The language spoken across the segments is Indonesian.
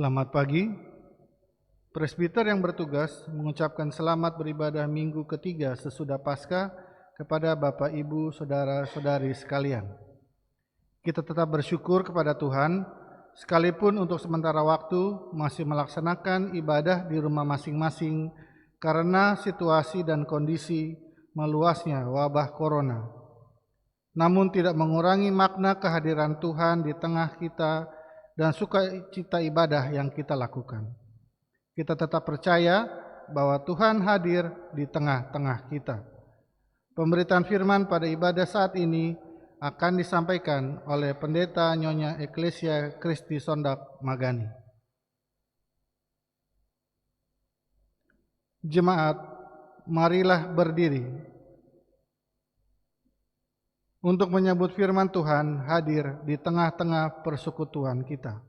Selamat pagi. Presbiter yang bertugas mengucapkan selamat beribadah minggu ketiga sesudah Paskah kepada Bapak, Ibu, Saudara-saudari sekalian. Kita tetap bersyukur kepada Tuhan, sekalipun untuk sementara waktu masih melaksanakan ibadah di rumah masing-masing karena situasi dan kondisi meluasnya wabah corona. Namun tidak mengurangi makna kehadiran Tuhan di tengah kita dan sukacita ibadah yang kita lakukan. Kita tetap percaya bahwa Tuhan hadir di tengah-tengah kita. Pemberitaan firman pada ibadah saat ini akan disampaikan oleh Pendeta Nyonya Eklesia Kristi Sondak Magani. Jemaat, marilah berdiri untuk menyambut firman Tuhan hadir di tengah-tengah persekutuan kita.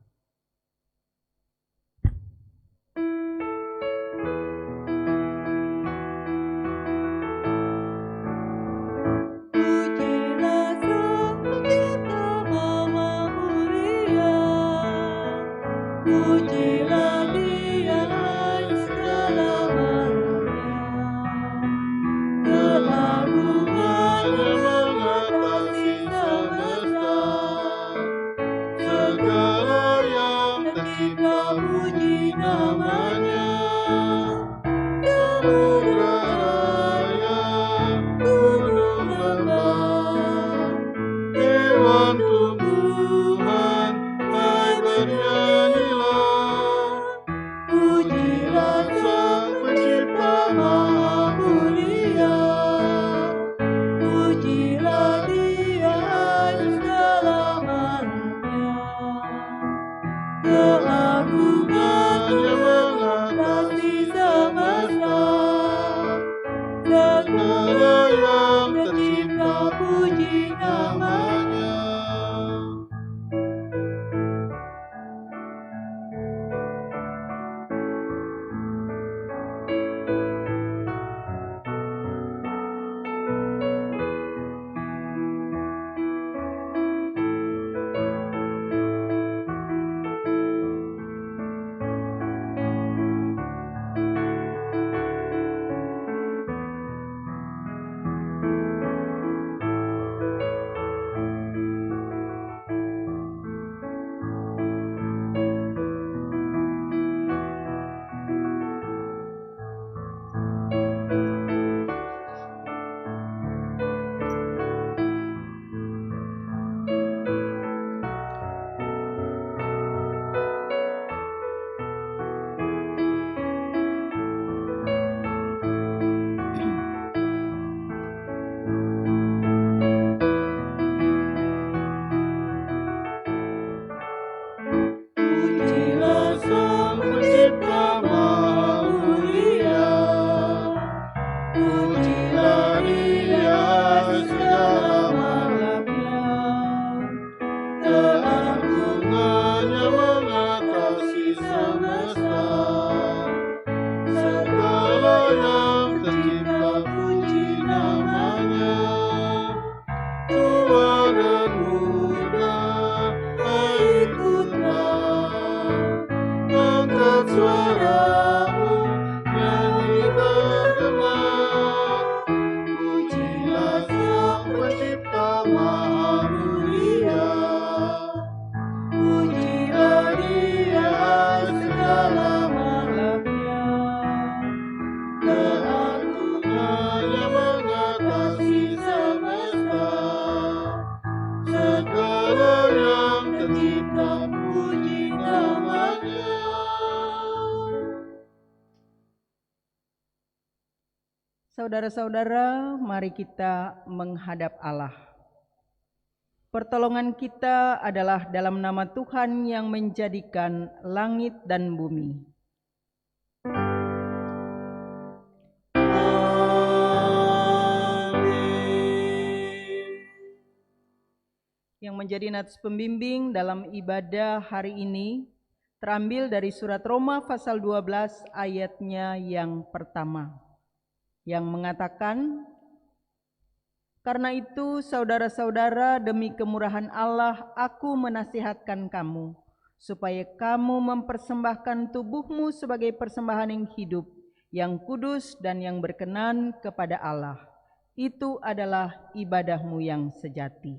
Saudara-saudara, mari kita menghadap Allah. Pertolongan kita adalah dalam nama Tuhan yang menjadikan langit dan bumi. Yang menjadi nats pembimbing dalam ibadah hari ini terambil dari surat Roma pasal 12 ayatnya yang pertama, yang mengatakan, "Karena itu saudara-saudara, demi kemurahan Allah aku menasihatkan kamu, supaya kamu mempersembahkan tubuhmu sebagai persembahan yang hidup, yang kudus dan yang berkenan kepada Allah. Itu adalah ibadahmu yang sejati.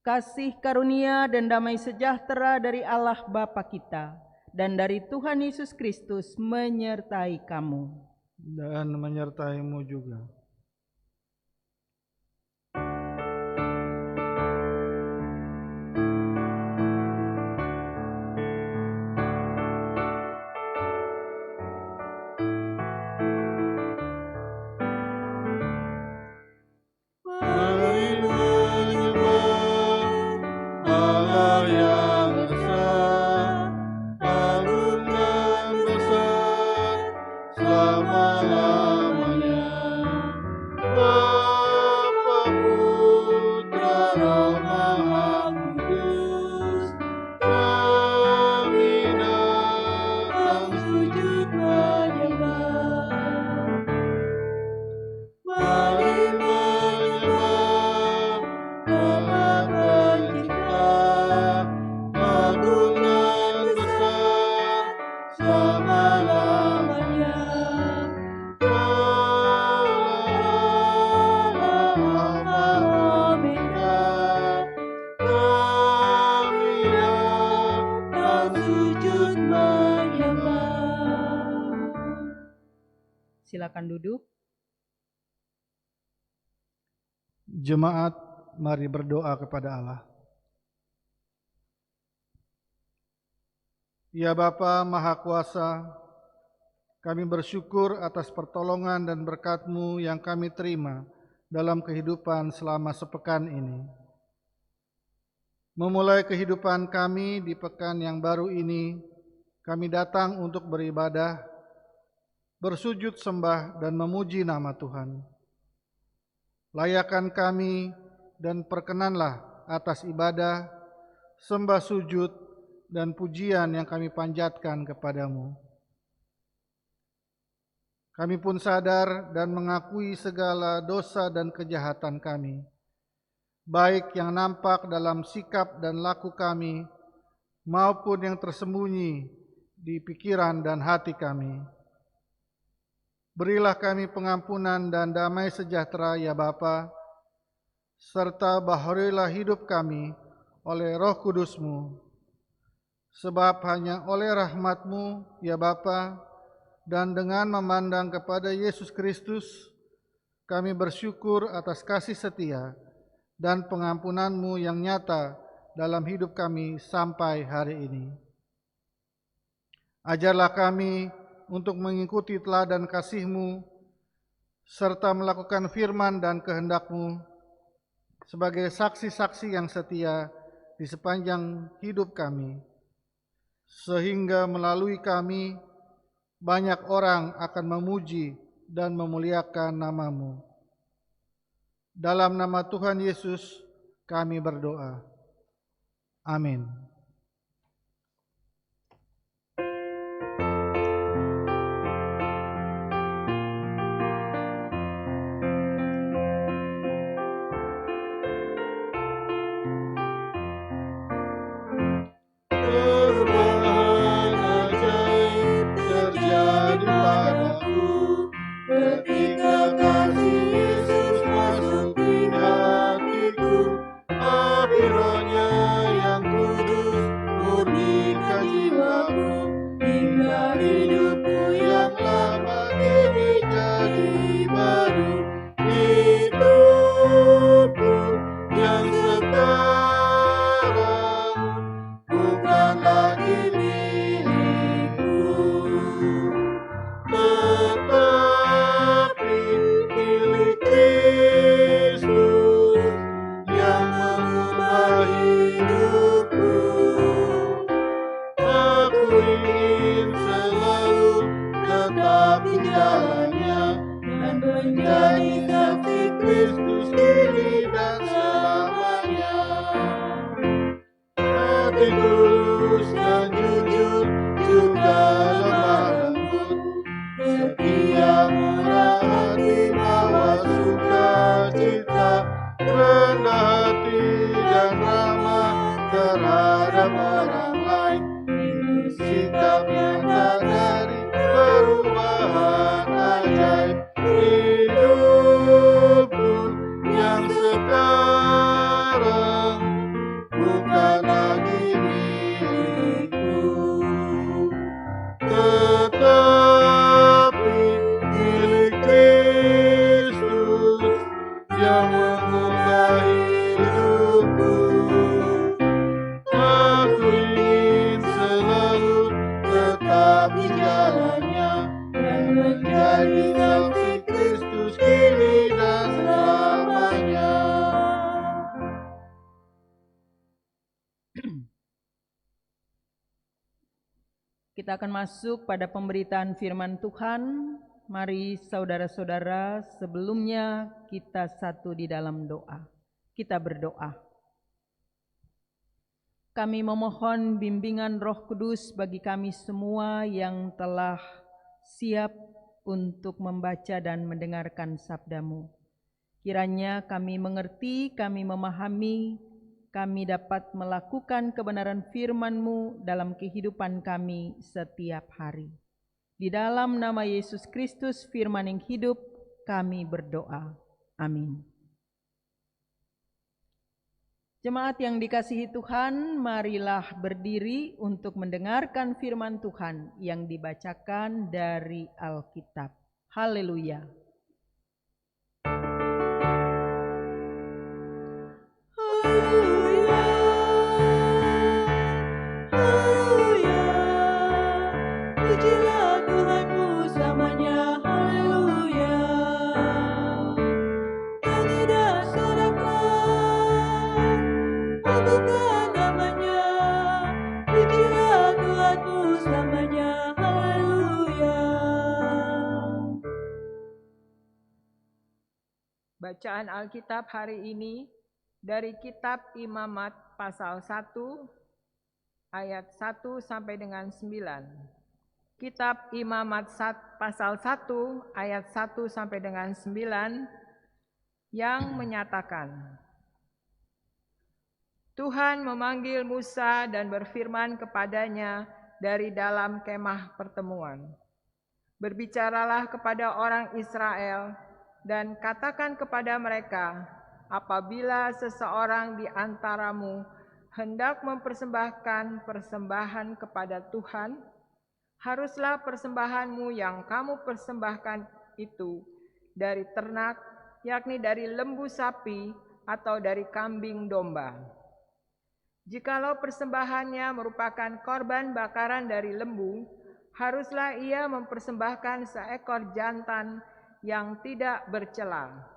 Kasih karunia dan damai sejahtera dari Allah Bapa kita dan dari Tuhan Yesus Kristus menyertai kamu. Dan menyertaimu juga. Silakan duduk. Jemaat, mari berdoa kepada Allah. Ya Bapa Maha Kuasa, kami bersyukur atas pertolongan dan berkat-Mu yang kami terima dalam kehidupan selama sepekan ini. Memulai kehidupan kami di pekan yang baru ini, kami datang untuk beribadah, bersujud sembah dan memuji nama Tuhan. Layakan kami dan perkenanlah atas ibadah, sembah sujud, dan pujian yang kami panjatkan kepadamu. Kami pun sadar dan mengakui segala dosa dan kejahatan kami, baik yang nampak dalam sikap dan laku kami, maupun yang tersembunyi di pikiran dan hati kami. Berilah kami pengampunan dan damai sejahtera ya Bapa, serta baharilah hidup kami oleh Roh Kudus-Mu. Sebab hanya oleh rahmat-Mu ya Bapa, dan dengan memandang kepada Yesus Kristus, kami bersyukur atas kasih setia dan pengampunan-Mu yang nyata dalam hidup kami sampai hari ini. Ajarlah kami untuk mengikuti teladan kasih-Mu, serta melakukan firman dan kehendak-Mu sebagai saksi-saksi yang setia di sepanjang hidup kami, sehingga melalui kami banyak orang akan memuji dan memuliakan nama-Mu. Dalam nama Tuhan Yesus kami berdoa. Amin. Ketika kasih Yesus masuk di hatiku, api Roh-Nya yang kudus murnikan jiwaku, hingga hidupku yang lama kini jadi baru. Hidupku yang sekarang bukan lagi milikku, tetapi milik Kristus yang mengubah hidupku. Aku ingin selalu tetap di jalannya dan menjadi saksi Kristus kini dan selamanya. Hati tulus dan jujur juga lemah lembut, setia murah hati bawa sukacita, rendah hati dan ramah terhadap orang lain. Itu sikap nyata dari perubahan ajaib hidupku yang sekarang bukan lagi milikku, tetapi milik Kristus yang mengubah hidupku. Aku ingin selalu tetap di jalannya dan menjadi saksi Kristus kini dan selamanya. Kita akan masuk pada pemberitaan firman Tuhan. Mari saudara-saudara, sebelumnya kita satu di dalam doa. Kita berdoa. Kami memohon bimbingan Roh Kudus bagi kami semua yang telah siap untuk membaca dan mendengarkan sabda-Mu. Kiranya kami mengerti, kami memahami, kami dapat melakukan kebenaran firman-Mu dalam kehidupan kami setiap hari. Di dalam nama Yesus Kristus, firman yang hidup, kami berdoa. Amin. Jemaat yang dikasihi Tuhan, marilah berdiri untuk mendengarkan firman Tuhan yang dibacakan dari Alkitab. Haleluya. Haleluya, haleluya, pujilah Tuhanmu selamanya, haleluya. Nyanyi dan soraklah, agungkan namanya, pujilah Tuhanmu selamanya, haleluya. Bacaan Alkitab hari ini dari kitab Imamat pasal 1 ayat 1 sampai dengan 9. Kitab Imamat pasal 1 ayat 1 sampai dengan 9 yang menyatakan, Tuhan memanggil Musa dan berfirman kepadanya dari dalam kemah pertemuan. Berbicaralah kepada orang Israel dan katakan kepada mereka, apabila seseorang di antaramu hendak mempersembahkan persembahan kepada Tuhan, haruslah persembahanmu yang kamu persembahkan itu dari ternak, yakni dari lembu sapi atau dari kambing domba. Jikalau persembahannya merupakan korban bakaran dari lembu, haruslah ia mempersembahkan seekor jantan yang tidak bercela.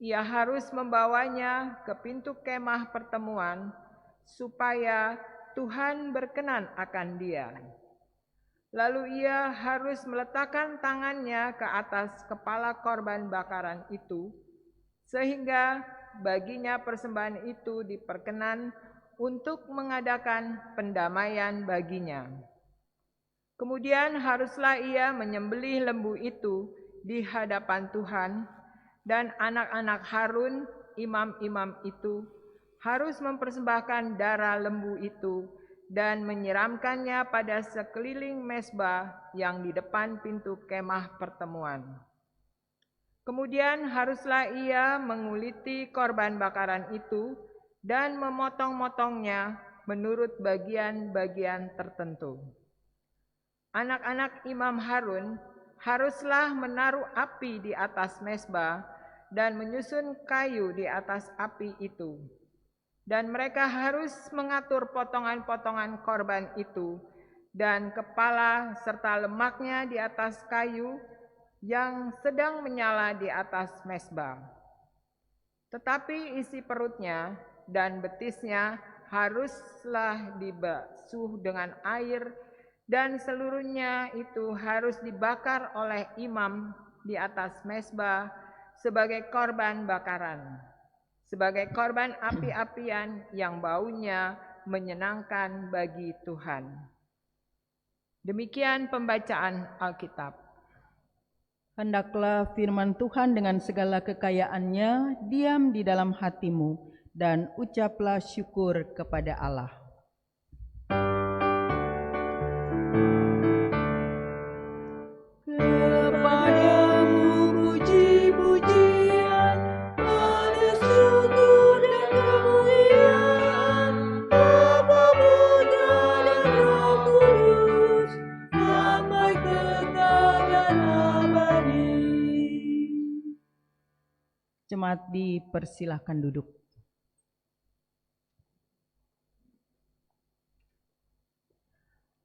Ia harus membawanya ke pintu kemah pertemuan, supaya Tuhan berkenan akan dia. Lalu ia harus meletakkan tangannya ke atas kepala korban bakaran itu, sehingga baginya persembahan itu diperkenan untuk mengadakan pendamaian baginya. Kemudian haruslah ia menyembelih lembu itu di hadapan Tuhan, dan anak-anak Harun, imam-imam itu, harus mempersembahkan darah lembu itu dan menyiramkannya pada sekeliling mezbah yang di depan pintu kemah pertemuan. Kemudian haruslah ia menguliti korban bakaran itu dan memotong-motongnya menurut bagian-bagian tertentu. Anak-anak Imam Harun haruslah menaruh api di atas mezbah dan menyusun kayu di atas api itu. Dan mereka harus mengatur potongan-potongan korban itu dan kepala serta lemaknya di atas kayu yang sedang menyala di atas mezbah. Tetapi isi perutnya dan betisnya haruslah dibasuh dengan air, dan seluruhnya itu harus dibakar oleh imam di atas mezbah sebagai korban bakaran, sebagai korban api-apian yang baunya menyenangkan bagi Tuhan. Demikian pembacaan Alkitab. Hendaklah firman Tuhan dengan segala kekayaannya diam di dalam hatimu, dan ucaplah syukur kepada Allah. Kepadamu puji-pujian, pada syukur dan kemuliaan, Bapa, Putra dan Roh Kudus, sampai kekal dan abadi. Jemaat dipersilahkan duduk.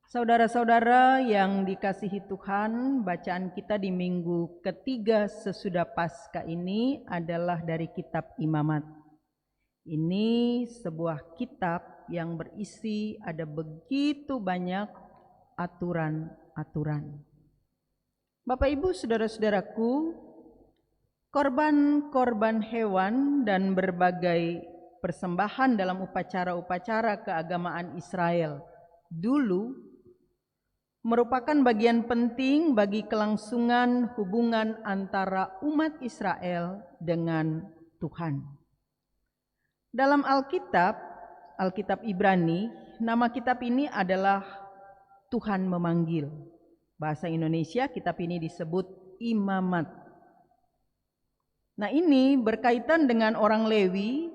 Saudara-saudara yang dikasihi Tuhan, bacaan kita di minggu ketiga sesudah Paskah ini adalah dari kitab Imamat. Ini sebuah kitab yang berisi ada begitu banyak aturan-aturan. Bapak Ibu, saudara-saudaraku, korban-korban hewan dan berbagai persembahan dalam upacara-upacara keagamaan Israel dulu merupakan bagian penting bagi kelangsungan hubungan antara umat Israel dengan Tuhan. Dalam Alkitab Ibrani, nama kitab ini adalah Tuhan memanggil. Bahasa Indonesia kitab ini disebut Imamat. Nah, ini berkaitan dengan orang Lewi,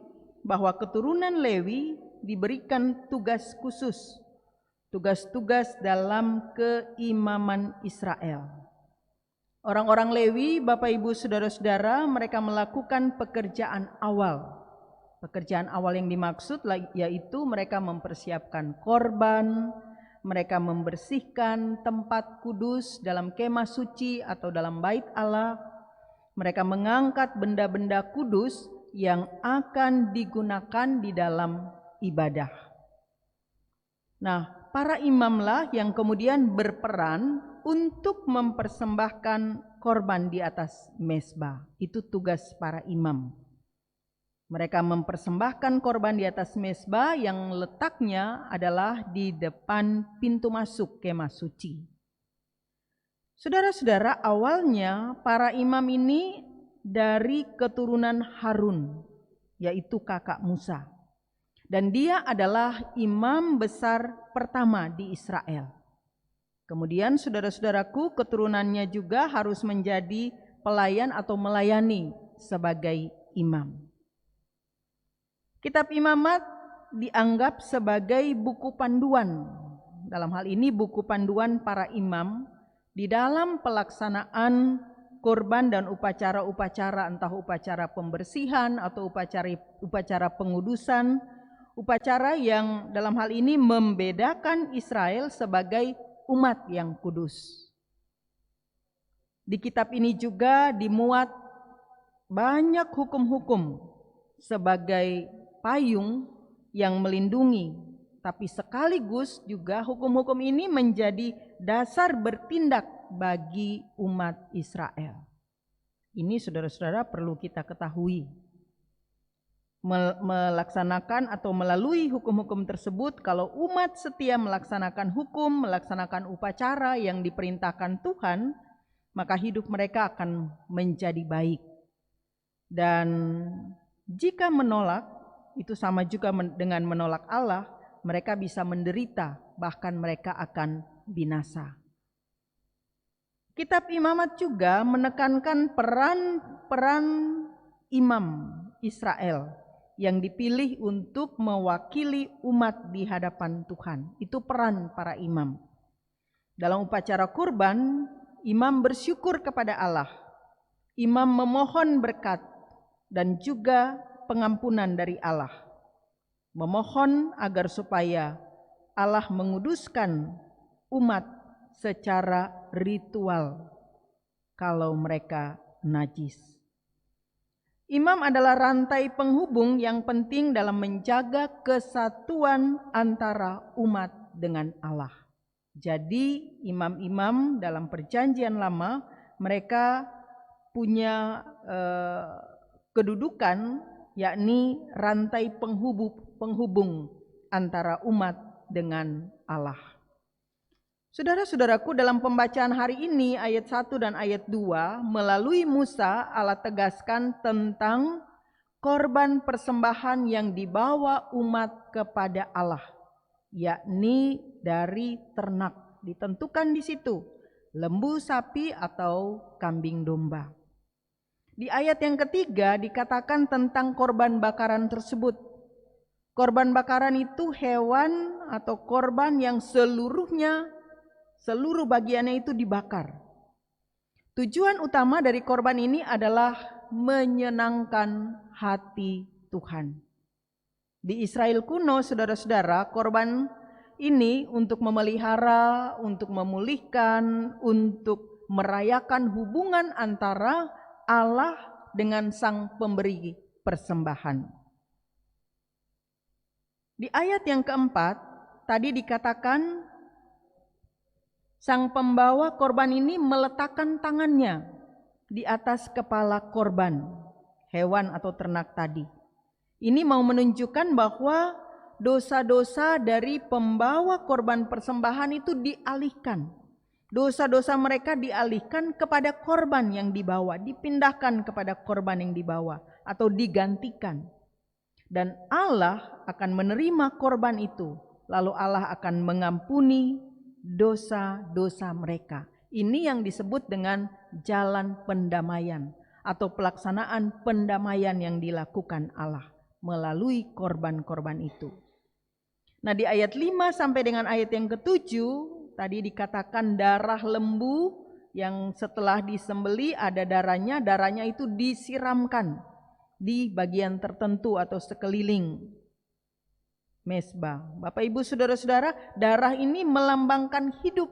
bahwa keturunan Lewi diberikan tugas khusus, tugas-tugas dalam keimaman Israel. Orang-orang Lewi, Bapak Ibu Saudara-saudara, mereka melakukan pekerjaan awal. Pekerjaan awal yang dimaksud yaitu mereka mempersiapkan korban, mereka membersihkan tempat kudus dalam kemah suci atau dalam bait Allah. Mereka mengangkat benda-benda kudus yang akan digunakan di dalam ibadah. Nah, para imamlah yang kemudian berperan untuk mempersembahkan korban di atas mezbah. Itu tugas para imam. Mereka mempersembahkan korban di atas mezbah yang letaknya adalah di depan pintu masuk kemah suci. Saudara-saudara, awalnya para imam ini dari keturunan Harun, yaitu kakak Musa. Dan dia adalah imam besar pertama di Israel. Kemudian saudara-saudaraku, keturunannya juga harus menjadi pelayan atau melayani sebagai imam. Kitab Imamat dianggap sebagai buku panduan. Dalam hal ini buku panduan para imam di dalam pelaksanaan korban dan upacara-upacara, entah upacara pembersihan atau upacara pengudusan, upacara yang dalam hal ini membedakan Israel sebagai umat yang kudus. Di kitab ini juga dimuat banyak hukum-hukum sebagai payung yang melindungi, tapi sekaligus juga hukum-hukum ini menjadi dasar bertindak bagi umat Israel. Ini saudara-saudara perlu kita ketahui. Melaksanakan atau melalui hukum-hukum tersebut, kalau umat setia melaksanakan hukum, melaksanakan upacara yang diperintahkan Tuhan, maka hidup mereka akan menjadi baik. Dan jika menolak, itu sama juga dengan menolak Allah, mereka bisa menderita, bahkan mereka akan binasa. Kitab Imamat juga menekankan peran imam Israel yang dipilih untuk mewakili umat di hadapan Tuhan. Itu peran para imam. Dalam upacara kurban, imam bersyukur kepada Allah. Imam memohon berkat dan juga pengampunan dari Allah. Memohon agar supaya Allah menguduskan umat secara ritual kalau mereka najis. Imam adalah rantai penghubung yang penting dalam menjaga kesatuan antara umat dengan Allah. Jadi imam-imam dalam perjanjian lama mereka punya kedudukan, yakni rantai penghubung antara umat dengan Allah. Saudara-saudaraku, dalam pembacaan hari ini ayat 1 dan ayat 2, melalui Musa Allah tegaskan tentang korban persembahan yang dibawa umat kepada Allah, yakni dari ternak. Ditentukan di situ, lembu, sapi, atau kambing domba. Di ayat yang ketiga dikatakan tentang korban bakaran tersebut. Korban bakaran itu hewan atau korban yang seluruh bagiannya itu dibakar. Tujuan utama dari korban ini adalah menyenangkan hati Tuhan. Di Israel kuno, saudara-saudara, korban ini untuk memelihara, untuk memulihkan, untuk merayakan hubungan antara Allah dengan sang pemberi persembahan. Di ayat yang keempat, tadi dikatakan sang pembawa korban ini meletakkan tangannya di atas kepala korban, hewan atau ternak tadi. Ini mau menunjukkan bahwa dosa-dosa dari pembawa korban persembahan itu dialihkan. Dosa-dosa mereka dialihkan kepada korban yang dibawa, dipindahkan kepada korban yang dibawa atau digantikan. Dan Allah akan menerima korban itu, lalu Allah akan mengampuni dosa-dosa mereka. Ini yang disebut dengan jalan pendamaian atau pelaksanaan pendamaian yang dilakukan Allah melalui korban-korban itu. Nah, di ayat 5 sampai dengan ayat yang ke-7 tadi dikatakan darah lembu yang setelah disembeli ada darahnya itu disiramkan di bagian tertentu atau sekeliling mezbah. Bapak Ibu saudara-saudara, darah ini melambangkan hidup.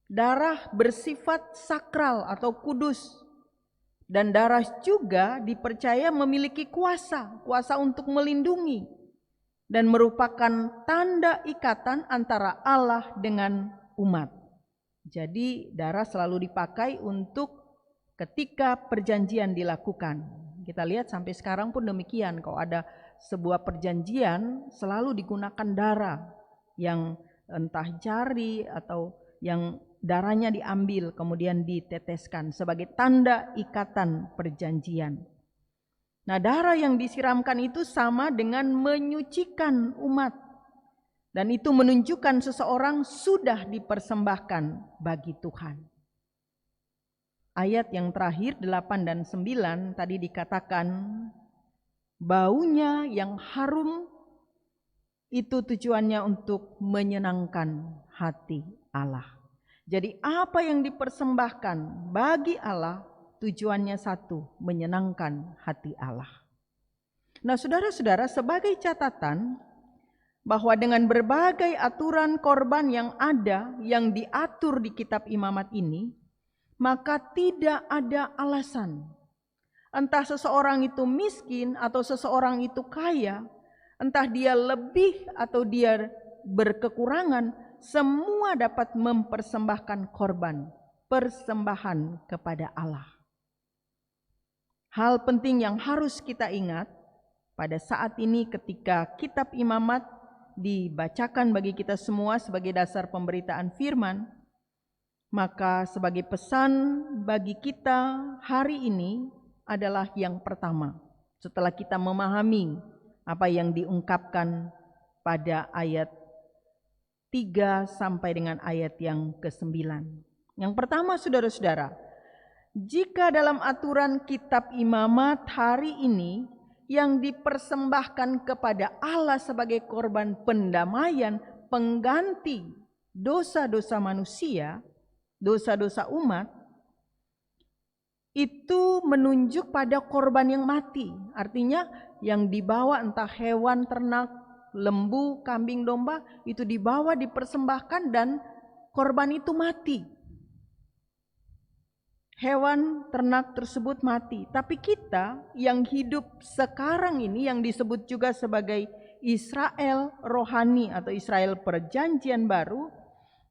Darah bersifat sakral atau kudus. Dan darah juga dipercaya memiliki kuasa untuk melindungi dan merupakan tanda ikatan antara Allah dengan umat. Jadi darah selalu dipakai untuk ketika perjanjian dilakukan. Kita lihat sampai sekarang pun demikian. Kalau ada sebuah perjanjian selalu digunakan darah yang entah jari atau yang darahnya diambil kemudian diteteskan sebagai tanda ikatan perjanjian. Nah, darah yang disiramkan itu sama dengan menyucikan umat. Dan itu menunjukkan seseorang sudah dipersembahkan bagi Tuhan. Ayat yang terakhir 8 dan 9 tadi dikatakan baunya yang harum itu tujuannya untuk menyenangkan hati Allah. Jadi apa yang dipersembahkan bagi Allah tujuannya satu, menyenangkan hati Allah. Nah, saudara-saudara, sebagai catatan bahwa dengan berbagai aturan korban yang ada yang diatur di kitab imamat ini, maka tidak ada alasan. Entah seseorang itu miskin atau seseorang itu kaya, entah dia lebih atau dia berkekurangan, semua dapat mempersembahkan korban, persembahan kepada Allah. Hal penting yang harus kita ingat pada saat ini ketika kitab imamat dibacakan bagi kita semua sebagai dasar pemberitaan firman, maka sebagai pesan bagi kita hari ini adalah yang pertama. Setelah kita memahami apa yang diungkapkan pada ayat 3 sampai dengan ayat yang ke-9. Yang pertama, saudara-saudara, jika dalam aturan kitab imamat hari ini yang dipersembahkan kepada Allah sebagai korban pendamaian, pengganti dosa-dosa manusia, dosa-dosa umat, itu menunjuk pada korban yang mati. Artinya yang dibawa entah hewan, ternak, lembu, kambing, domba, itu dibawa dipersembahkan dan korban itu mati. Hewan, ternak tersebut mati. Tapi kita yang hidup sekarang ini yang disebut juga sebagai Israel rohani atau Israel perjanjian baru,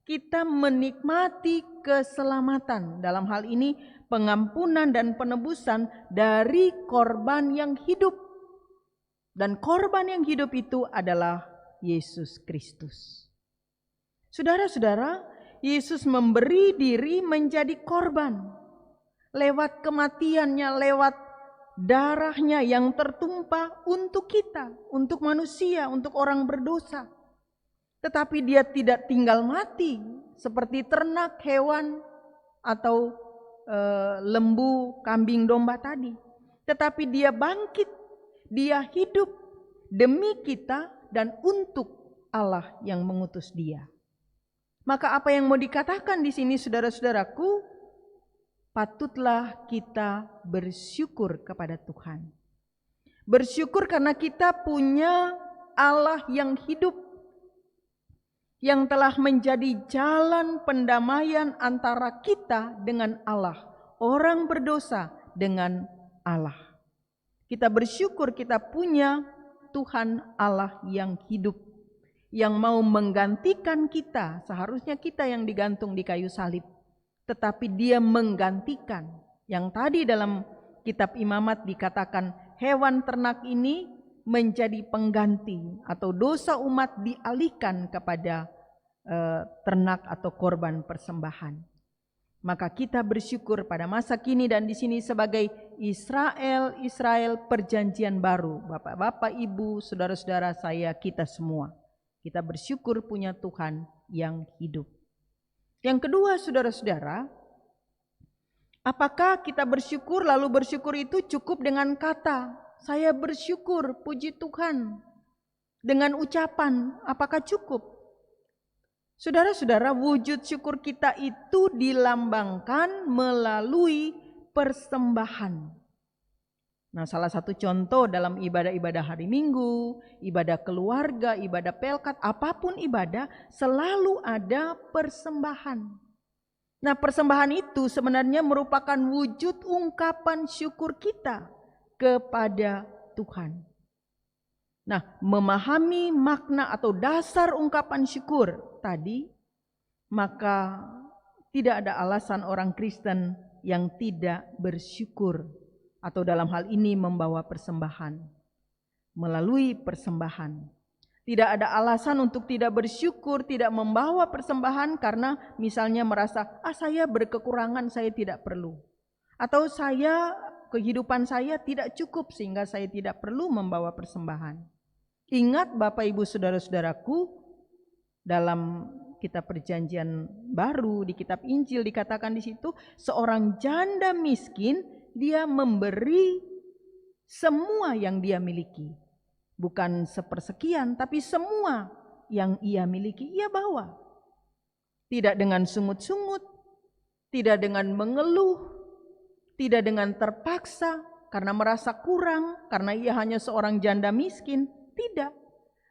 kita menikmati keselamatan, dalam hal ini pengampunan dan penebusan dari korban yang hidup. Dan korban yang hidup itu adalah Yesus Kristus. Saudara-saudara, Yesus memberi diri menjadi korban. Lewat kematiannya, lewat darahnya yang tertumpah untuk kita, untuk manusia, untuk orang berdosa. Tetapi dia tidak tinggal mati seperti ternak, hewan, atau lembu, kambing, domba tadi. Tetapi dia bangkit, dia hidup demi kita dan untuk Allah yang mengutus dia. Maka apa yang mau dikatakan di sini saudara-saudaraku, patutlah kita bersyukur kepada Tuhan. Bersyukur karena kita punya Allah yang hidup, yang telah menjadi jalan pendamaian antara kita dengan Allah, orang berdosa dengan Allah. Kita bersyukur kita punya Tuhan Allah yang hidup, yang mau menggantikan kita. Seharusnya kita yang digantung di kayu salib, tetapi dia menggantikan. Yang tadi dalam kitab Imamat dikatakan hewan ternak ini menjadi pengganti, atau dosa umat dialihkan kepada ternak atau korban persembahan. Maka kita bersyukur pada masa kini dan di sini sebagai Israel perjanjian baru. Bapak-bapak, ibu, saudara-saudara saya, kita semua. Kita bersyukur punya Tuhan yang hidup. Yang kedua, saudara-saudara, apakah kita bersyukur lalu bersyukur itu cukup dengan kata saya bersyukur, puji Tuhan, dengan ucapan, apakah cukup? Saudara-saudara, wujud syukur kita itu dilambangkan melalui persembahan. Nah, salah satu contoh dalam ibadah-ibadah hari Minggu, ibadah keluarga, ibadah pelkat, apapun ibadah, selalu ada persembahan. Nah, persembahan itu sebenarnya merupakan wujud ungkapan syukur kita kepada Tuhan. Nah, memahami makna atau dasar ungkapan syukur tadi, maka tidak ada alasan orang Kristen yang tidak bersyukur, atau dalam hal ini membawa persembahan. Melalui persembahan, tidak ada alasan untuk tidak bersyukur, tidak membawa persembahan karena misalnya merasa saya berkekurangan, saya tidak perlu, atau kehidupan saya tidak cukup sehingga saya tidak perlu membawa persembahan. Ingat Bapak Ibu saudara-saudaraku, dalam kitab Perjanjian Baru di kitab Injil dikatakan di situ seorang janda miskin dia memberi semua yang dia miliki. Bukan sepersekian, tapi semua yang ia miliki ia bawa. Tidak dengan sungut-sungut, tidak dengan mengeluh, tidak dengan terpaksa karena merasa kurang, karena ia hanya seorang janda miskin. Tidak,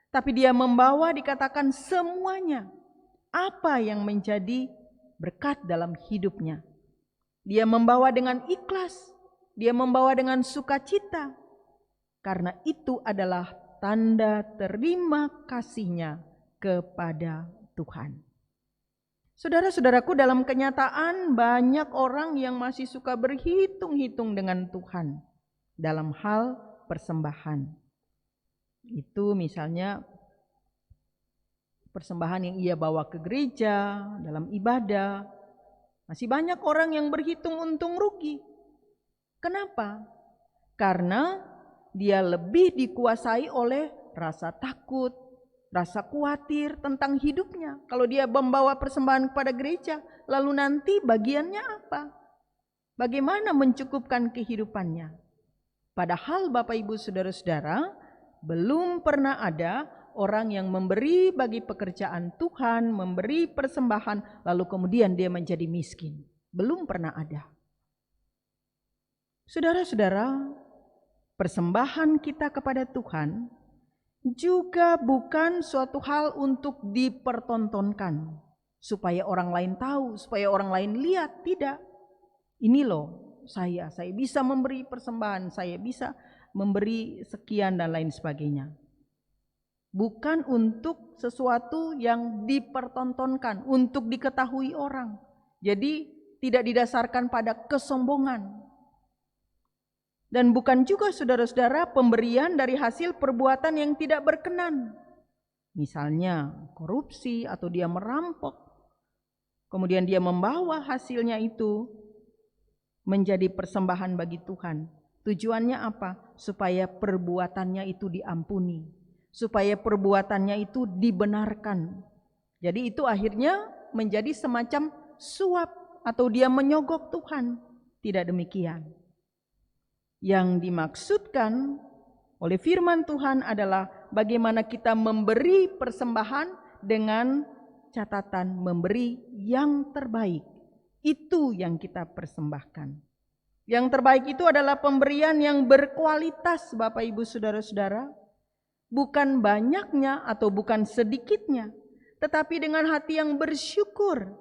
tapi dia membawa dikatakan semuanya. Apa yang menjadi berkat dalam hidupnya. Dia membawa dengan ikhlas, dia membawa dengan sukacita. Karena itu adalah tanda terima kasihnya kepada Tuhan. Saudara-saudaraku, dalam kenyataan banyak orang yang masih suka berhitung-hitung dengan Tuhan dalam hal persembahan. Itu misalnya persembahan yang ia bawa ke gereja dalam ibadah. Masih banyak orang yang berhitung untung rugi. Kenapa? Karena dia lebih dikuasai oleh rasa takut, rasa khawatir tentang hidupnya. Kalau dia membawa persembahan kepada gereja, lalu nanti bagiannya apa? Bagaimana mencukupkan kehidupannya? Padahal Bapak Ibu saudara-saudara, belum pernah ada orang yang memberi bagi pekerjaan Tuhan, memberi persembahan, lalu kemudian dia menjadi miskin. Belum pernah ada. Saudara-saudara, persembahan kita kepada Tuhan juga bukan suatu hal untuk dipertontonkan, supaya orang lain tahu, supaya orang lain lihat. Tidak. Ini loh, saya bisa memberi persembahan, saya bisa memberi sekian dan lain sebagainya. Bukan untuk sesuatu yang dipertontonkan, untuk diketahui orang. Jadi tidak didasarkan pada kesombongan. Dan bukan juga saudara-saudara pemberian dari hasil perbuatan yang tidak berkenan. Misalnya korupsi atau dia merampok. Kemudian dia membawa hasilnya itu menjadi persembahan bagi Tuhan. Tujuannya apa? Supaya perbuatannya itu diampuni, supaya perbuatannya itu dibenarkan. Jadi itu akhirnya menjadi semacam suap atau dia menyogok Tuhan. Tidak demikian. Yang dimaksudkan oleh firman Tuhan adalah bagaimana kita memberi persembahan dengan catatan memberi yang terbaik. Itu yang kita persembahkan. Yang terbaik itu adalah pemberian yang berkualitas, Bapak Ibu Saudara-saudara. Bukan banyaknya atau bukan sedikitnya, tetapi dengan hati yang bersyukur,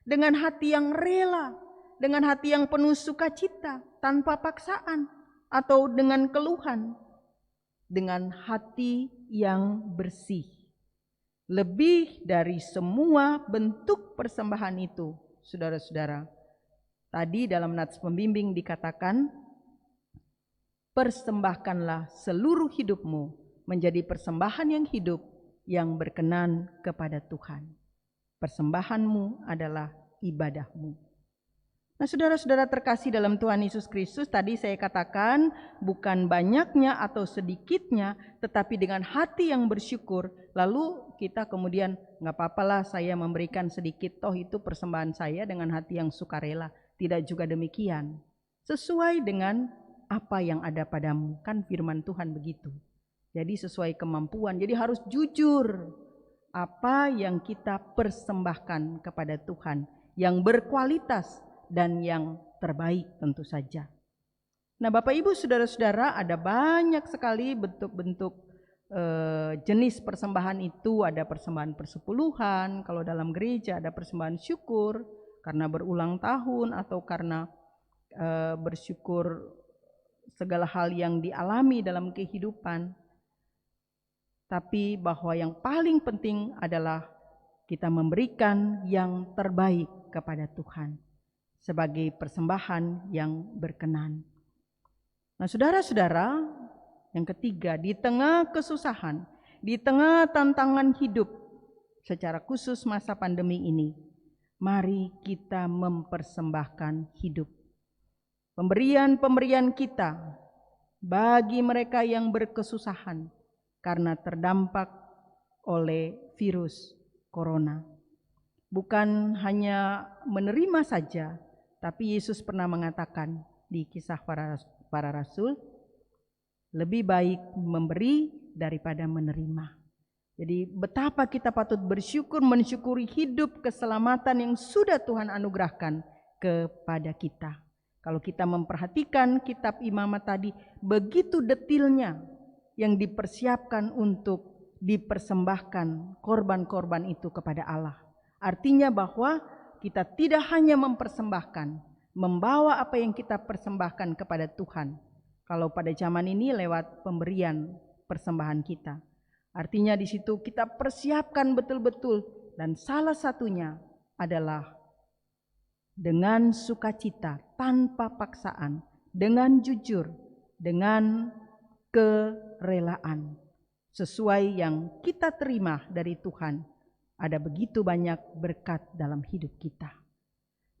dengan hati yang rela, dengan hati yang penuh sukacita, tanpa paksaan atau dengan keluhan, dengan hati yang bersih. Lebih dari semua bentuk persembahan itu, saudara-saudara, tadi dalam nats pembimbing dikatakan, persembahkanlah seluruh hidupmu menjadi persembahan yang hidup yang berkenan kepada Tuhan. Persembahanmu adalah ibadahmu. Nah, saudara-saudara terkasih dalam Tuhan Yesus Kristus, tadi saya katakan bukan banyaknya atau sedikitnya, tetapi dengan hati yang bersyukur. Lalu kita kemudian nggak apa-apalah saya memberikan sedikit, toh itu persembahan saya dengan hati yang sukarela. Tidak juga demikian. Sesuai dengan apa yang ada padamu, kan firman Tuhan begitu. Jadi sesuai kemampuan, jadi harus jujur apa yang kita persembahkan kepada Tuhan, yang berkualitas dan yang terbaik tentu saja. Nah, Bapak Ibu Saudara-saudara, ada banyak sekali bentuk-bentuk jenis persembahan itu. Ada persembahan persepuluhan, kalau dalam gereja ada persembahan syukur karena berulang tahun atau karena bersyukur segala hal yang dialami dalam kehidupan. Tapi bahwa yang paling penting adalah kita memberikan yang terbaik kepada Tuhan sebagai persembahan yang berkenan. Nah, saudara-saudara, yang ketiga, di tengah kesusahan, di tengah tantangan hidup, secara khusus masa pandemi ini, mari kita mempersembahkan hidup. Pemberian-pemberian kita bagi mereka yang berkesusahan karena terdampak oleh virus corona. Bukan hanya menerima saja, tapi Yesus pernah mengatakan di Kisah Para Rasul, lebih baik memberi daripada menerima. Jadi betapa kita patut bersyukur, mensyukuri hidup keselamatan yang sudah Tuhan anugerahkan kepada kita. Kalau kita memperhatikan kitab Imamat tadi, begitu detilnya yang dipersiapkan untuk dipersembahkan korban-korban itu kepada Allah. Artinya bahwa kita tidak hanya mempersembahkan, membawa apa yang kita persembahkan kepada Tuhan. Kalau pada zaman ini lewat pemberian persembahan kita. Artinya di situ kita persiapkan betul-betul, dan salah satunya adalah dengan sukacita, tanpa paksaan, dengan jujur, dengan kerelaan, sesuai yang kita terima dari Tuhan. Ada begitu banyak berkat dalam hidup kita.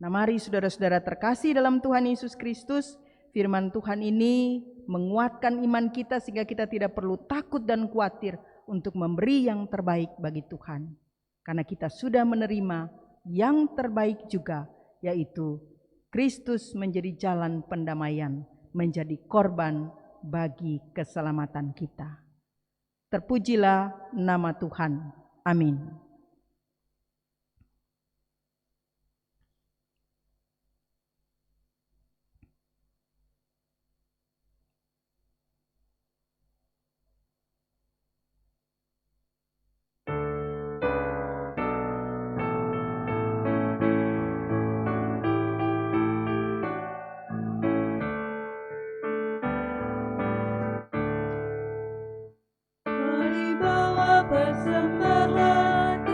Nah, mari saudara-saudara terkasih dalam Tuhan Yesus Kristus, firman Tuhan ini menguatkan iman kita sehingga kita tidak perlu takut dan khawatir untuk memberi yang terbaik bagi Tuhan. Karena kita sudah menerima yang terbaik juga, yaitu Kristus menjadi jalan pendamaian, menjadi korban bagi keselamatan kita. Terpujilah nama Tuhan. Amin. Mari bawa persembahan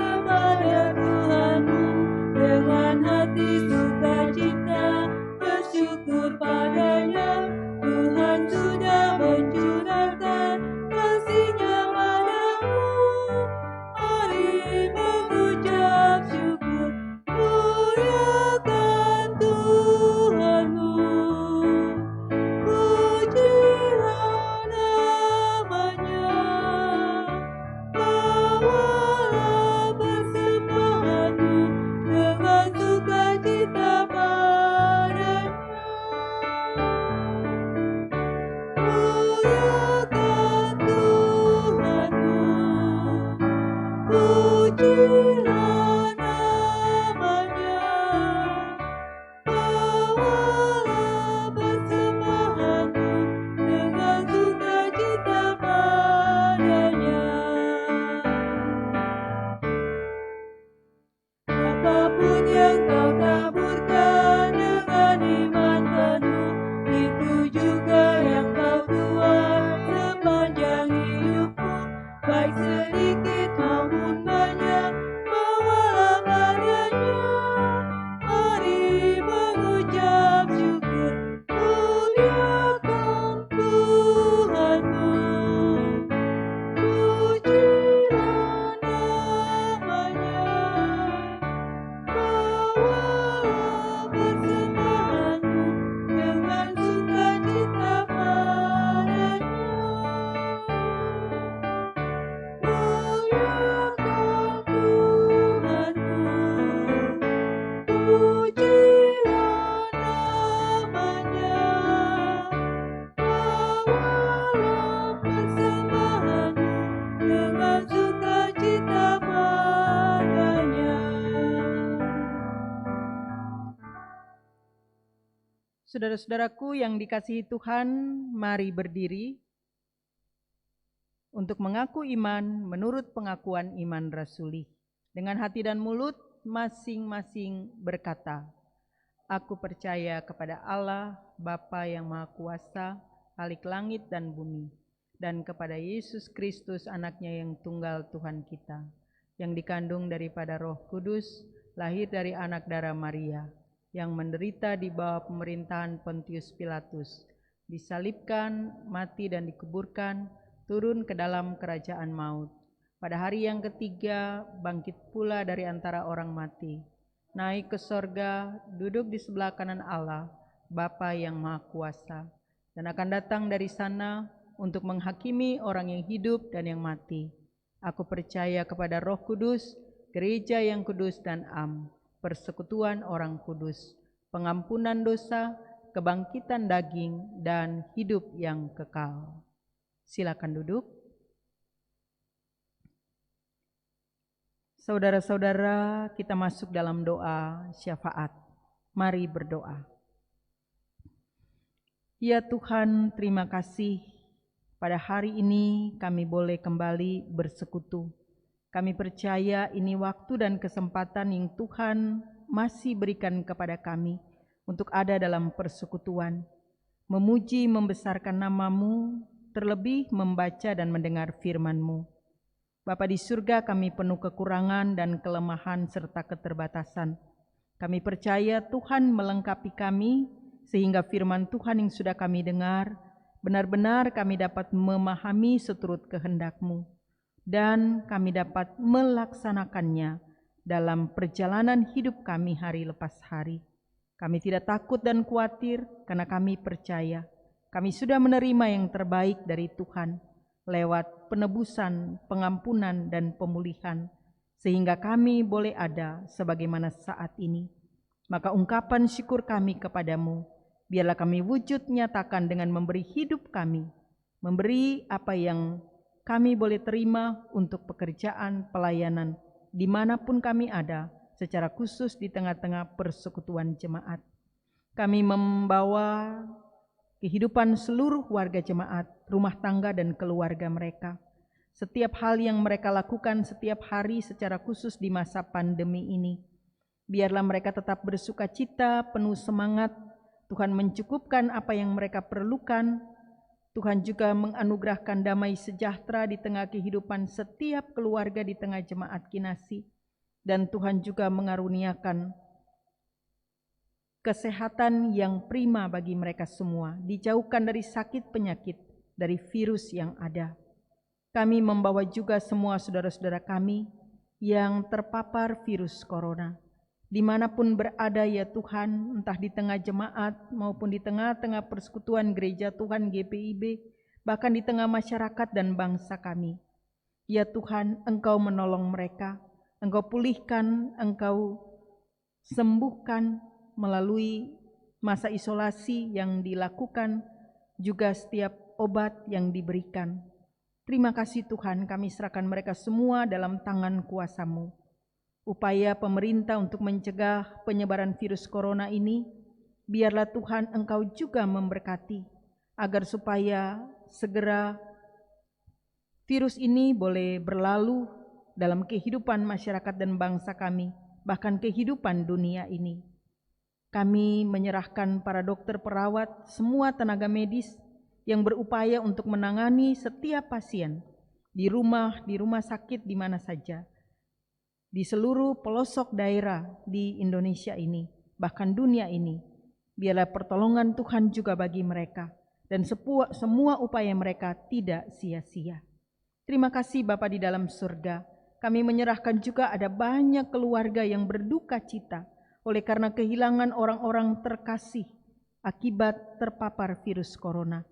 baik sedikit maupun banyak, bawalah padanya. Mari mengucap syukur, muliakan Tuhanmu. Pujilah namanya, bawalah persembahanmu dengan sukacita padanya. Muliakan Tuhanmu, pujilah namanya, bawalah persembahanmu dengan sukacita padanya. Saudara-saudaraku yang dikasihi Tuhan, mari berdiri untuk mengaku iman menurut pengakuan iman rasuli. Dengan hati dan mulut masing-masing berkata, Aku percaya kepada Allah, Bapa yang Maha Kuasa, Khalik langit dan bumi, dan kepada Yesus Kristus anaknya yang tunggal Tuhan kita, yang dikandung daripada Roh Kudus, lahir dari anak darah Maria, yang menderita di bawah pemerintahan Pontius Pilatus, disalibkan, mati dan dikuburkan, turun ke dalam kerajaan maut. Pada hari yang ketiga bangkit pula dari antara orang mati, naik ke sorga, duduk di sebelah kanan Allah, Bapa yang Maha Kuasa, dan akan datang dari sana untuk menghakimi orang yang hidup dan yang mati. Aku percaya kepada Roh Kudus, gereja yang kudus dan am, persekutuan orang kudus, pengampunan dosa, kebangkitan daging, dan hidup yang kekal. Silakan duduk. Saudara-saudara, kita masuk dalam doa syafaat. Mari berdoa. Ya Tuhan, terima kasih pada hari ini kami boleh kembali bersekutu. Kami percaya ini waktu dan kesempatan yang Tuhan masih berikan kepada kami untuk ada dalam persekutuan, memuji, membesarkan nama-Mu, terlebih membaca dan mendengar firman-Mu. Bapa di surga, kami penuh kekurangan dan kelemahan serta keterbatasan. Kami percaya Tuhan melengkapi kami sehingga firman Tuhan yang sudah kami dengar, benar-benar kami dapat memahami seturut kehendak-Mu, dan kami dapat melaksanakannya dalam perjalanan hidup kami hari lepas hari. Kami tidak takut dan khawatir karena kami percaya kami sudah menerima yang terbaik dari Tuhan lewat penebusan, pengampunan, dan pemulihan, sehingga kami boleh ada sebagaimana saat ini. Maka ungkapan syukur kami kepadamu, biarlah kami wujud nyatakan dengan memberi hidup kami, memberi apa yang kami boleh terima untuk pekerjaan pelayanan dimanapun kami ada, secara khusus di tengah-tengah persekutuan jemaat. Kami membawa kehidupan seluruh warga jemaat, rumah tangga dan keluarga mereka. Setiap hal yang mereka lakukan setiap hari secara khusus di masa pandemi ini, biarlah mereka tetap bersuka cita, penuh semangat. Tuhan mencukupkan apa yang mereka perlukan. Tuhan juga menganugerahkan damai sejahtera di tengah kehidupan setiap keluarga di tengah jemaat Kinasi. Dan Tuhan juga mengaruniakan kesehatan yang prima bagi mereka semua, dijauhkan dari sakit penyakit, dari virus yang ada. Kami membawa juga semua saudara-saudara kami yang terpapar virus corona, dimanapun berada ya Tuhan, entah di tengah jemaat maupun di tengah-tengah persekutuan gereja Tuhan GPIB, bahkan di tengah masyarakat dan bangsa kami. Ya Tuhan, Engkau menolong mereka, Engkau pulihkan, Engkau sembuhkan melalui masa isolasi yang dilakukan, juga setiap obat yang diberikan. Terima kasih Tuhan, kami serahkan mereka semua dalam tangan kuasa-Mu. Upaya pemerintah untuk mencegah penyebaran virus corona ini, biarlah Tuhan Engkau juga memberkati, agar supaya segera virus ini boleh berlalu dalam kehidupan masyarakat dan bangsa kami, bahkan kehidupan dunia ini. Kami menyerahkan para dokter perawat, semua tenaga medis yang berupaya untuk menangani setiap pasien, di rumah sakit di mana saja, di seluruh pelosok daerah di Indonesia ini, bahkan dunia ini. Biarlah pertolongan Tuhan juga bagi mereka, dan semua upaya mereka tidak sia-sia. Terima kasih Bapa di dalam surga. Kami menyerahkan juga ada banyak keluarga yang berduka cita oleh karena kehilangan orang-orang terkasih akibat terpapar virus corona.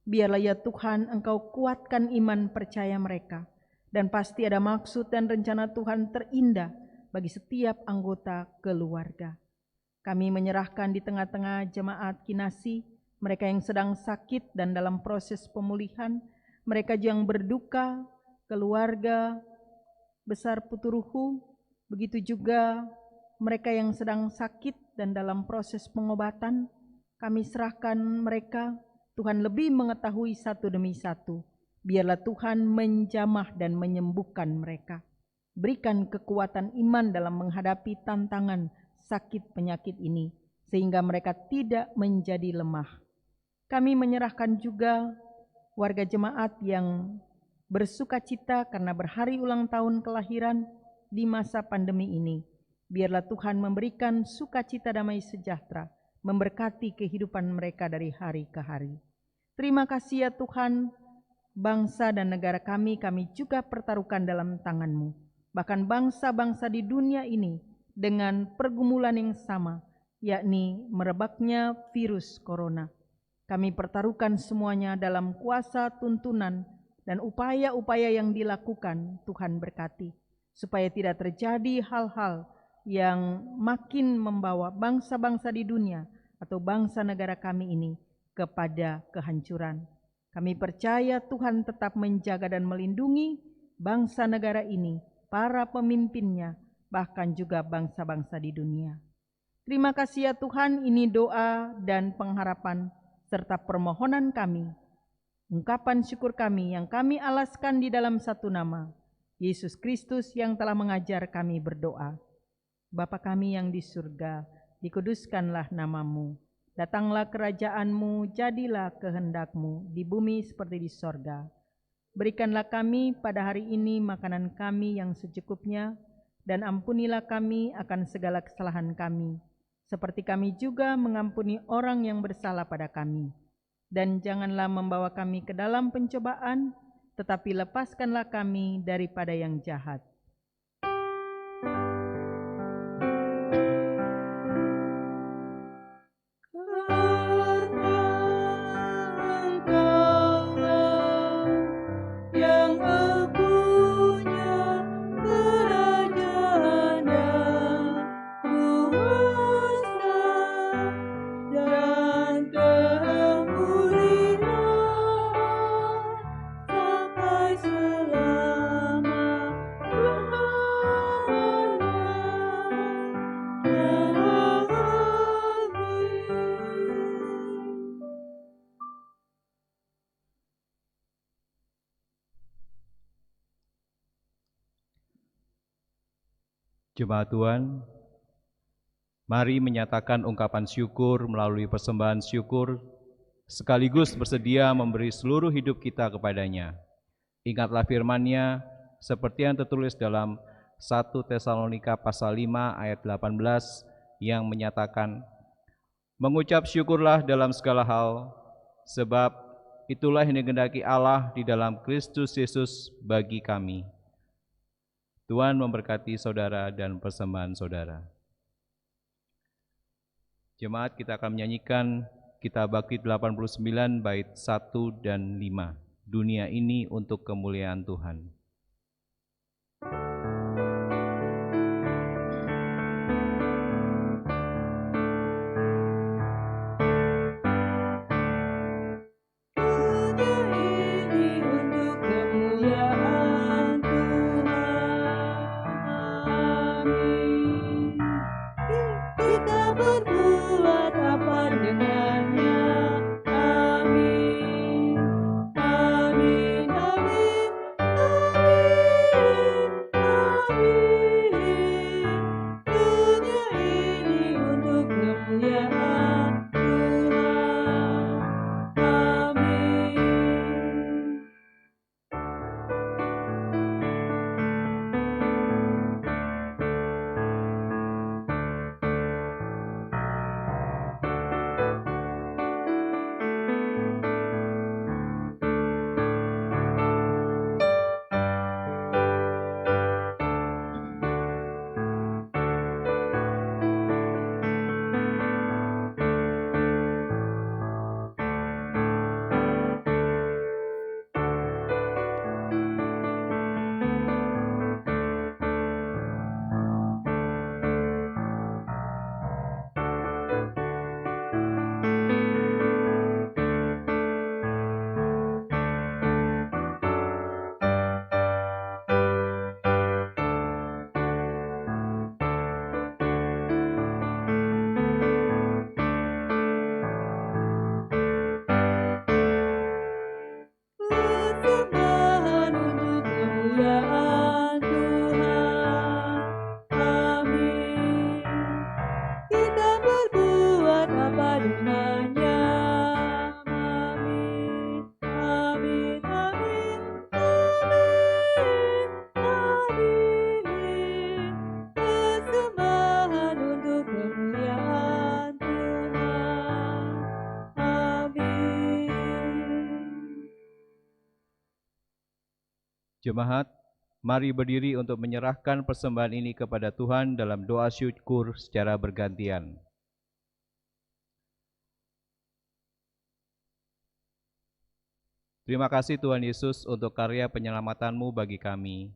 Biarlah ya Tuhan Engkau kuatkan iman percaya mereka, dan pasti ada maksud dan rencana Tuhan terindah bagi setiap anggota keluarga. Kami menyerahkan di tengah-tengah jemaat Kinasi, mereka yang sedang sakit dan dalam proses pemulihan, mereka yang berduka, keluarga besar Puturuhu, begitu juga mereka yang sedang sakit dan dalam proses pengobatan. Kami serahkan mereka, Tuhan lebih mengetahui satu demi satu. Biarlah Tuhan menjamah dan menyembuhkan mereka. Berikan kekuatan iman dalam menghadapi tantangan sakit penyakit ini, sehingga mereka tidak menjadi lemah. Kami menyerahkan juga warga jemaat yang bersuka cita karena berhari ulang tahun kelahiran di masa pandemi ini. Biarlah Tuhan memberikan sukacita damai sejahtera, memberkati kehidupan mereka dari hari ke hari. Terima kasih ya Tuhan, bangsa dan negara kami juga pertaruhkan dalam tangan-Mu. Bahkan bangsa-bangsa di dunia ini dengan pergumulan yang sama, yakni merebaknya virus corona. Kami pertaruhkan semuanya dalam kuasa tuntunan dan upaya-upaya yang dilakukan. Tuhan berkati, supaya tidak terjadi hal-hal yang makin membawa bangsa-bangsa di dunia atau bangsa negara kami ini kepada kehancuran. Kami percaya Tuhan tetap menjaga dan melindungi bangsa negara ini, para pemimpinnya, bahkan juga bangsa-bangsa di dunia. Terima kasih ya Tuhan, ini doa dan pengharapan serta permohonan kami, ungkapan syukur kami yang kami alaskan di dalam satu nama, Yesus Kristus yang telah mengajar kami berdoa. Bapa kami yang di surga, dikuduskanlah nama-Mu. Datanglah kerajaan-Mu, jadilah kehendak-Mu di bumi seperti di sorga. Berikanlah kami pada hari ini makanan kami yang secukupnya, dan ampunilah kami akan segala kesalahan kami, seperti kami juga mengampuni orang yang bersalah pada kami. Dan janganlah membawa kami ke dalam pencobaan, tetapi lepaskanlah kami daripada yang jahat. Jemaat Tuhan, mari menyatakan ungkapan syukur melalui persembahan syukur, sekaligus bersedia memberi seluruh hidup kita kepadanya. Ingatlah firman-Nya seperti yang tertulis dalam 1 Tesalonika pasal 5 ayat 18 yang menyatakan, mengucap syukurlah dalam segala hal, sebab itulah yang dikehendaki Allah di dalam Kristus Yesus bagi kami. Tuhan memberkati saudara dan persembahan saudara. Jemaat, kita akan menyanyikan Kitab Bakti 89 bait 1 dan 5. Dunia ini untuk kemuliaan Tuhan. Amin, amin, amin. Jemaat, mari berdiri untuk menyerahkan persembahan ini kepada Tuhan dalam doa syukur secara bergantian. Terima kasih Tuhan Yesus untuk karya penyelamatan-Mu bagi kami.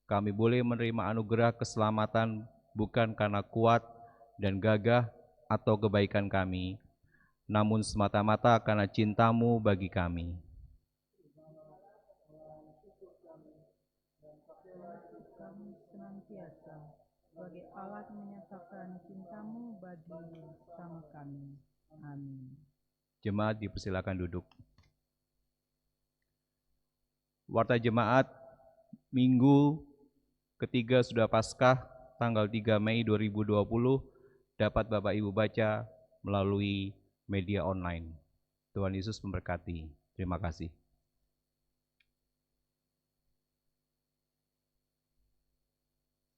Kami boleh menerima anugerah keselamatan bukan karena kuat dan gagah atau kebaikan kami, namun semata-mata karena cinta-Mu bagi kami. Kami senantiasa sebagai alat menyatakan cinta-Mu bagi sesama kami. Amin. Jemaat dipersilakan duduk. Warta Jemaat Minggu ketiga sudah Paskah tanggal 3 Mei 2020 dapat Bapak Ibu baca melalui media online. Tuhan Yesus memberkati. Terima kasih.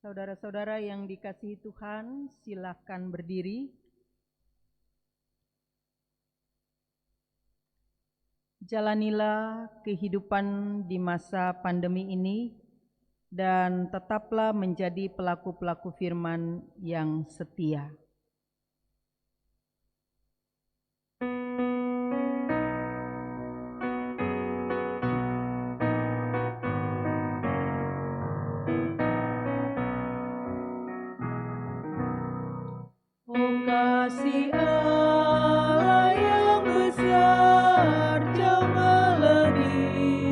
Saudara-saudara yang dikasihi Tuhan, silakan berdiri. Jalanilah kehidupan di masa pandemi ini dan tetaplah menjadi pelaku-pelaku firman yang setia. Oh kasih Allah yang besar, jauh melebihi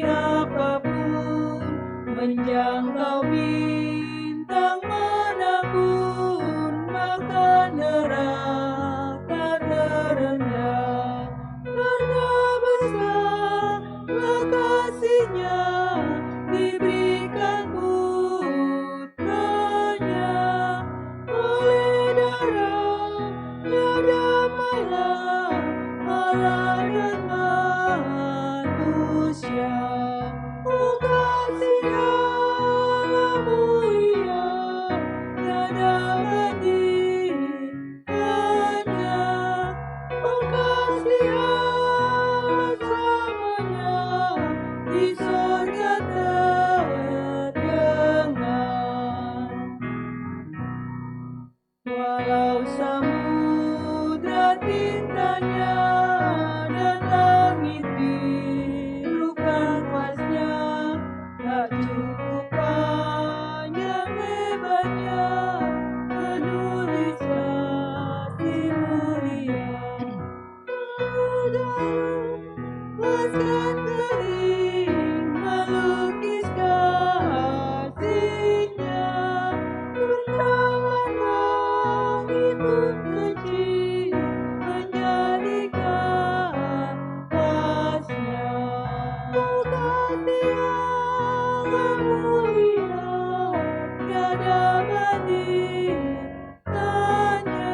apapun, menjangkau bintang manapun, bahkan neraka terendah. Karena besarlah kasih-Nya, diberikan putranya. Oleh darah-Nya damailah Allah dan manusia. Oh kasih Allah mulia, tiada bandingannya. Oh kasih Allah selamanya, di sorga terdengar. Walau samudra tintanya dan langit biru kanvasnya, tak cukup panjang lebarnya menulis kasih mulia. Lepaskan kering melukis kasih-Nya, undangan langit pun kecil menjadi kapas-Nya. Oh kasih Allah mulia, tiada bandingannya.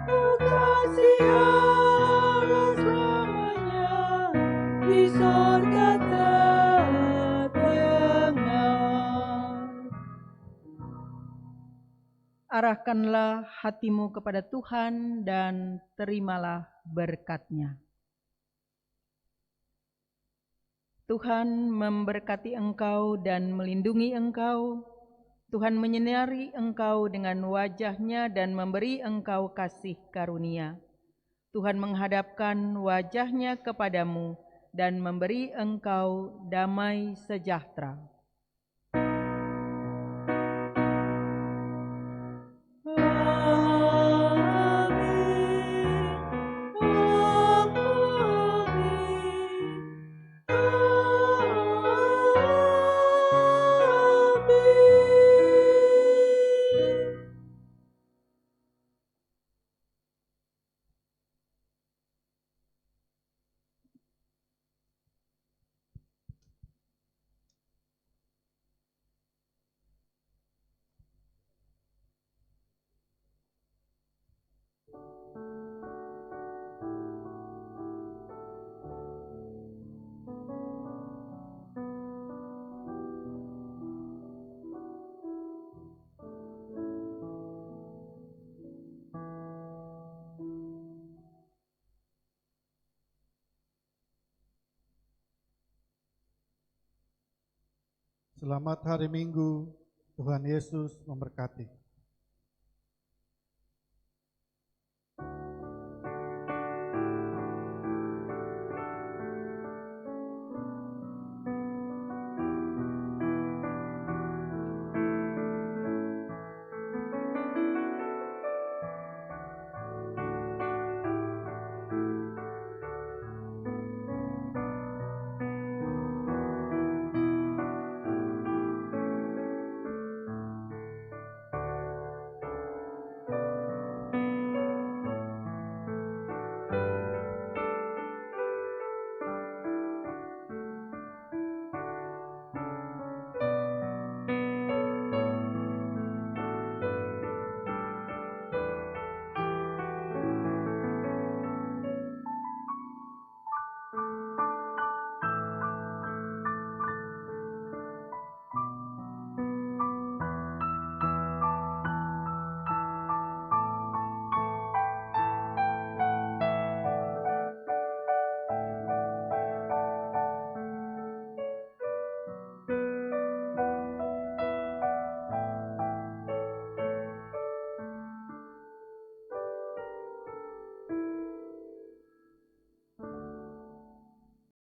Oh kasih Allah selamanya, di sorga terdengar. Arahkanlah hatimu kepada Tuhan dan terimalah berkat-Nya. Tuhan memberkati engkau dan melindungi engkau. Tuhan menyinari engkau dengan wajah-Nya dan memberi engkau kasih karunia. Tuhan menghadapkan wajah-Nya kepadamu dan memberi engkau damai sejahtera. Selamat hari Minggu, Tuhan Yesus memberkati.